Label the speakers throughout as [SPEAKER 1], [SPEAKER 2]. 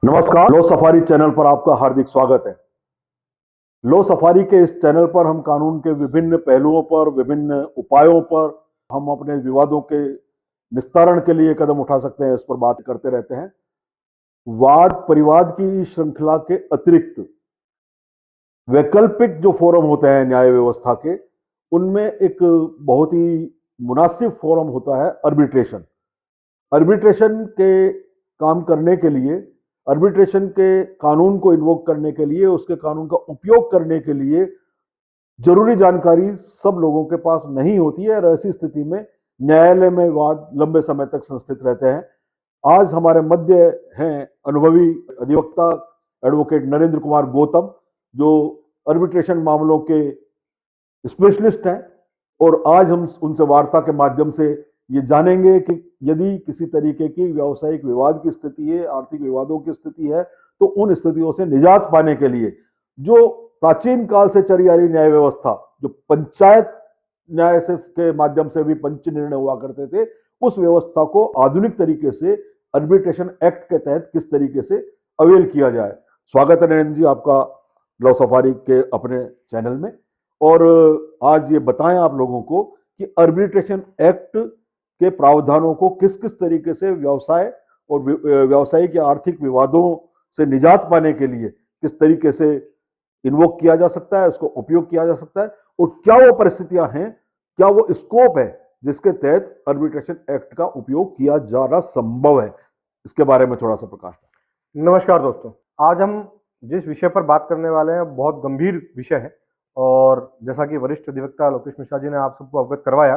[SPEAKER 1] नमस्कार। लो safari channel पर आपका हार्दिक स्वागत है। लो सफारी के इस चैनल पर हम कानून के विभिन्न पहलुओं पर, विभिन्न उपायों पर, हम अपने विवादों के निस्तारण के लिए कदम उठा सकते हैं, इस पर बात करते रहते हैं। वाद परिवाद की श्रृंखला के अतिरिक्त वैकल्पिक जो फोरम होते हैं न्याय व्यवस्था के, उनमें एक बहुत ही मुनासिब फोरम होता है अर्बिट्रेशन। अर्बिट्रेशन के काम करने के लिए, अर्बिट्रेशन के कानून को इन्वोक करने के लिए, उसके कानून का उपयोग करने के लिए जरूरी जानकारी सब लोगों के पास नहीं होती है और ऐसी स्थिति में न्यायालय में वाद लंबे समय तक संस्थित रहते हैं। आज हमारे मध्य हैं अनुभवी अधिवक्ता एडवोकेट नरेंद्र कुमार गौतम, जो अर्बिट्रेशन मामलों के स्पेशलिस्ट हैं, और आज हम उनसे वार्ता के माध्यम से ये जानेंगे कि यदि किसी तरीके की व्यावसायिक विवाद की स्थिति है, आर्थिक विवादों की स्थिति है, तो उन स्थितियों से निजात पाने के लिए जो प्राचीन काल से चली आ रही न्याय व्यवस्था, जो पंचायत न्याय से के माध्यम से भी पंच निर्णय हुआ करते थे, उस व्यवस्था को आधुनिक तरीके से अर्बिट्रेशन एक्ट के तहत किस तरीके से अवेल किया जाए। स्वागत है नरेंद्र जी आपका लॉ सफारी के अपने चैनल में। और आज ये बताएं आप लोगों को कि अर्बिट्रेशन एक्ट के प्रावधानों को किस किस तरीके से व्यवसाय और व्यावसायिक या आर्थिक विवादों से निजात पाने के लिए किस तरीके से इन्वोक किया जा सकता है, उसको उपयोग किया जा सकता है, और क्या वो परिस्थितियां हैं, क्या वो स्कोप है जिसके तहत अर्बिट्रेशन एक्ट का उपयोग किया जाना संभव है। इसके बारे में थोड़ा सा प्रकाश डालें।
[SPEAKER 2] नमस्कार दोस्तों, आज हम जिस विषय पर बात करने वाले हैं बहुत गंभीर विषय है, और जैसा कि वरिष्ठ अधिवक्ता लोकेश मिश्रा जी ने आप सबको अवगत करवाया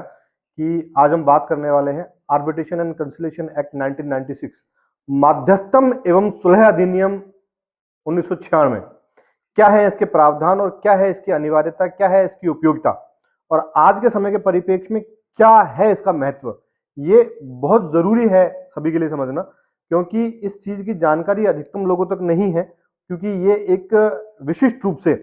[SPEAKER 2] कि आज हम बात करने वाले हैं आर्बिट्रेशन एंड कंसिलिएशन एक्ट 1996, माध्यस्थम एवं सुलह अधिनियम 1996। क्या है इसके प्रावधान और क्या है इसकी अनिवार्यता, क्या है इसकी उपयोगिता, और आज के समय के परिप्रेक्ष्य में क्या है इसका महत्व, ये बहुत जरूरी है सभी के लिए समझना, क्योंकि इस चीज की जानकारी अधिकतम लोगों तक नहीं है। क्योंकि ये एक विशिष्ट रूप से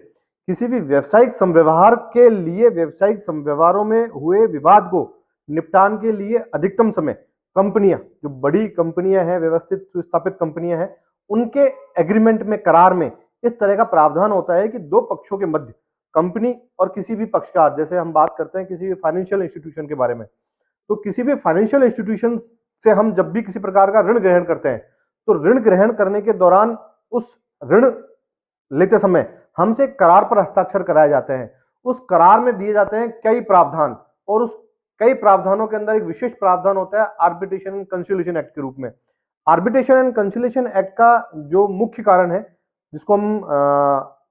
[SPEAKER 2] किसी भी व्यवसायिक संव्यवहार के लिए, व्यवसायिक संव्यवहारों में हुए विवाद को निपटान के लिए अधिकतम समय कंपनियां, जो बड़ी कंपनियां हैं, व्यवस्थित सुस्थापित कंपनियां हैं, उनके एग्रीमेंट में, करार में इस तरह का प्रावधान होता है कि दो पक्षों के मध्य, कंपनी और किसी भी पक्षकार, जैसे हम बात करते हैं किसी भी फाइनेंशियल इंस्टीट्यूशन के बारे में, तो किसी भी फाइनेंशियल इंस्टीट्यूशन से हम जब भी किसी प्रकार का ऋण ग्रहण करते हैं, तो ऋण ग्रहण करने के दौरान उस ऋण लेते समय हमसे करार पर हस्ताक्षर कराए जाते हैं। उस करार में दिए जाते हैं कई प्रावधान, और उस कई प्रावधानों के अंदर एक विशेष प्रावधान होता है आर्बिट्रेशन एंड कंसिलिएशन एक्ट के रूप में। आर्बिट्रेशन एंड कंसिलिएशन एक्ट का जो मुख्य कारण है, जिसको हम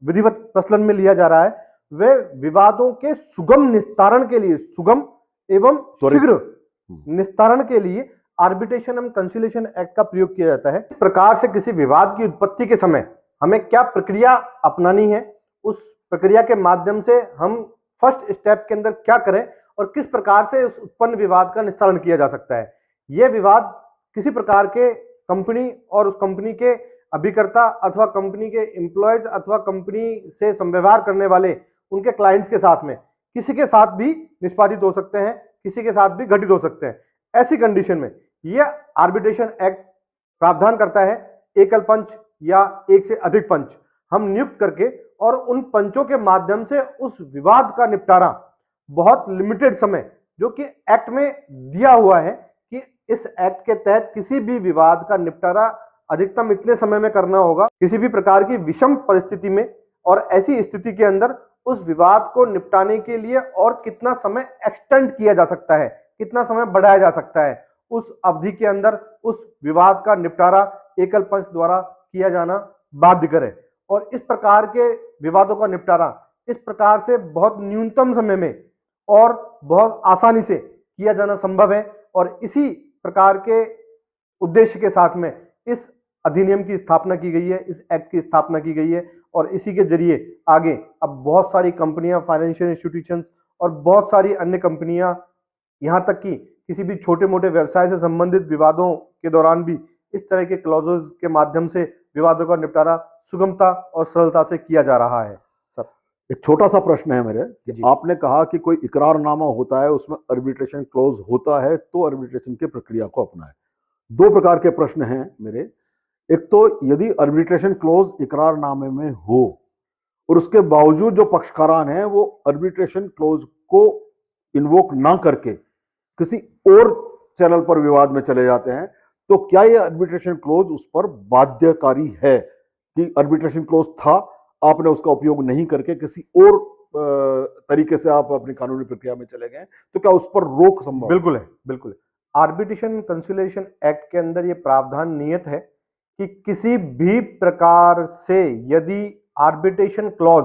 [SPEAKER 2] विधिवत प्रचलन में लिया जा रहा है, वह विवादों के सुगम निस्तारण के लिए, सुगम एवं शीघ्र निस्तारण के लिए आर्बिट्रेशन एंड कंसिलिएशन एक्ट का प्रयोग किया जाता है। इस प्रकार से किसी विवाद की उत्पत्ति के समय हमें क्या प्रक्रिया अपनानी है, उस प्रक्रिया के माध्यम से हम फर्स्ट स्टेप के अंदर क्या करें, और किस प्रकार से उस उत्पन्न विवाद का निस्तारण किया जा सकता है। यह विवाद किसी प्रकार के कंपनी और उस कंपनी के अभिकर्ता अथवा कंपनी के एम्प्लॉयज अथवा कंपनी से संव्यवहार करने वाले उनके क्लाइंट्स के साथ में, किसी के साथ भी निष्पादित हो सकते हैं, किसी के साथ भी घटित हो सकते हैं। ऐसी कंडीशन में यह आर्बिट्रेशन एक्ट प्रावधान करता है एकल पंच या एक से अधिक पंच हम नियुक्त करके, और उन पंचों के माध्यम से उस विवाद का निपटारा बहुत लिमिटेड समय, जो कि एक्ट में दिया हुआ है कि इस एक्ट के तहत किसी भी विवाद का निपटारा अधिकतम इतने समय में करना होगा। किसी भी प्रकार की विषम परिस्थिति में और ऐसी स्थिति के अंदर उस विवाद को निपटाने के लिए और कितना समय एक्सटेंड किया जा सकता है, कितना समय बढ़ाया जा सकता है, उस अवधि के अंदर उस विवाद का निपटारा एकल पंच द्वारा किया जाना बाध्य करे। और इस प्रकार के विवादों का निपटारा इस प्रकार से बहुत न्यूनतम समय में और बहुत आसानी से किया जाना संभव है, और इसी प्रकार के उद्देश्य के साथ में इस अधिनियम की स्थापना की गई है, इस एक्ट की स्थापना की गई है, और इसी के जरिए आगे अब बहुत सारी कंपनियां, फाइनेंशियल इंस्टीट्यूशंस और बहुत सारी अन्य कंपनियां, यहां तक कि किसी भी छोटे मोटे व्यवसाय से संबंधित विवादों के दौरान भी इस तरह के क्लॉजेस के माध्यम से विवादों का निपटारा सुगमता और सरलता से किया जा रहा है। सर,
[SPEAKER 1] एक छोटा सा प्रश्न है मेरे कि आपने कहा कि कोई इकरारनामा होता है, उसमें अर्बिट्रेशन क्लोज होता है, तो अर्बिट्रेशन की प्रक्रिया को अपनाएं। दो प्रकार के प्रश्न हैं मेरे। एक तो यदि आर्बिट्रेशन क्लोज इकरारनामे में हो और उसके बावजूद जो पक्षकारान हैं वो आर्बिट्रेशन क्लोज को इन्वोक ना करके किसी और चैनल पर विवाद में चले जाते हैं, तो क्या ये आर्बिट्रेशन क्लोज उस पर बाध्यकारी है कि आर्बिट्रेशन क्लोज था, आपने उसका उपयोग नहीं करके किसी और तरीके से आप अपनी कानूनी प्रक्रिया में चले गए, तो क्या उस पर रोक संभव?
[SPEAKER 2] बिल्कुल है, बिल्कुल है। आर्बिट्रेशन कंसिलिएशन एक्ट के अंदर ये प्रावधान नियत है कि किसी भी प्रकार से यदि आर्बिट्रेशन क्लॉज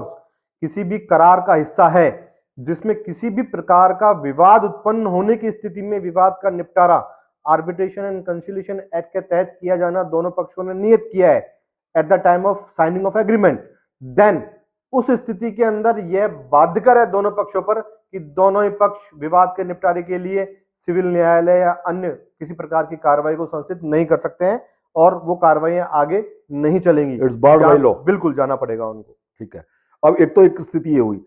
[SPEAKER 2] किसी भी करार का हिस्सा है जिसमें किसी भी प्रकार का विवाद उत्पन्न होने की स्थिति में विवाद का निपटारा आर्बिट्रेशन एंड कंसिलिएशन एक्ट के तहत किया जाना दोनों पक्षों ने नियत किया है at the time of signing of agreement, then उस स्थिति के अंदर यह बाध्यकर है दोनों पक्षों पर कि दोनों ही पक्ष विवाद के निपटारे के लिए सिविल न्यायालय या अन्य किसी प्रकार की कार्रवाई को संस्थित नहीं कर सकते हैं और वो कार्रवाइयां आगे नहीं चलेंगी।
[SPEAKER 1] It's barred by law.
[SPEAKER 2] बिल्कुल जाना पड़ेगा उनको।
[SPEAKER 1] ठीक है। अब एक तो एक स्थिति ये हुई,